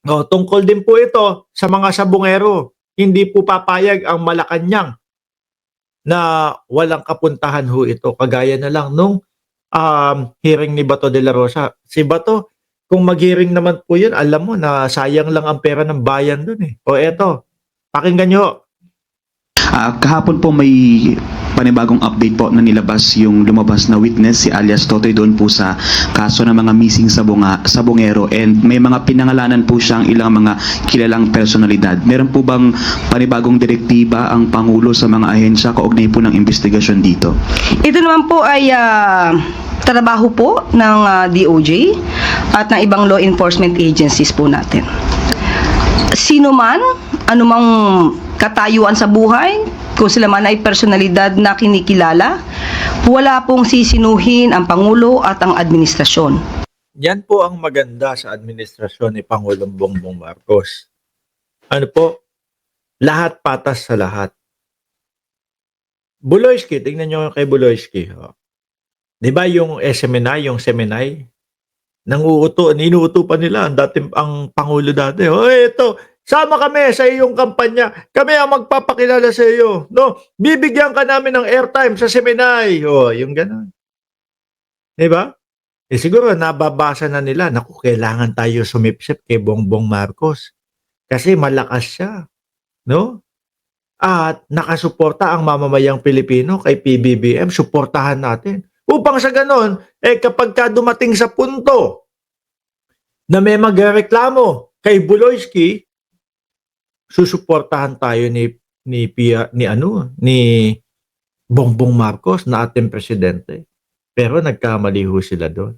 No, tungkol din po ito sa mga sabungero. Hindi po papayag ang Malacanang na walang kapuntahan ho ito. Kagaya na lang nung hearing ni Bato de la Rosa. Si Bato, kung mag-hearing naman po yun, alam mo na sayang lang ang pera ng bayan dun eh. O eto, pakinggan nyo. Kahapon po may panibagong update po na nilabas yung lumabas na witness si alias Totoy doon po sa kaso ng mga missing sabungero, and may mga pinangalanan po siyang ilang mga kilalang personalidad. Meron po bang panibagong direktiba ang Pangulo sa mga ahensya kaugnay po ng investigasyon dito? Ito naman po ay trabaho po ng DOJ at ng ibang law enforcement agencies po natin. Sino man, anumang katayuan sa buhay, kung sila man ay personalidad na kinikilala, wala pong sisinuhin ang Pangulo at ang administrasyon. Yan po ang maganda sa administrasyon ni Pangulong Bongbong Marcos. Ano po? Lahat patas sa lahat. Buloyski, tingnan nyo kay Buloyski. Oh. Di ba yung SMNI, yung Semenay? Ninuuto pa nila ang Pangulo dati. Oh, ito, sama kami sa iyong kampanya. Kami ang magpapakilala sa iyo. No? Bibigyan ka namin ng airtime sa Semenay. Oh, yung gano'n. Di ba? Eh siguro nababasa na nila, naku, kailangan tayo sumipsip kay Bongbong Marcos. Kasi malakas siya. No? At nakasuporta ang mamamayang Pilipino kay PBBM. Suportahan natin. Upang sa ganon, kapag ka dumating sa punto na may magreklamo kay Buloyski, susuportahan tayo ni Bongbong Marcos na ating presidente. Pero nagkamali ho sila doon.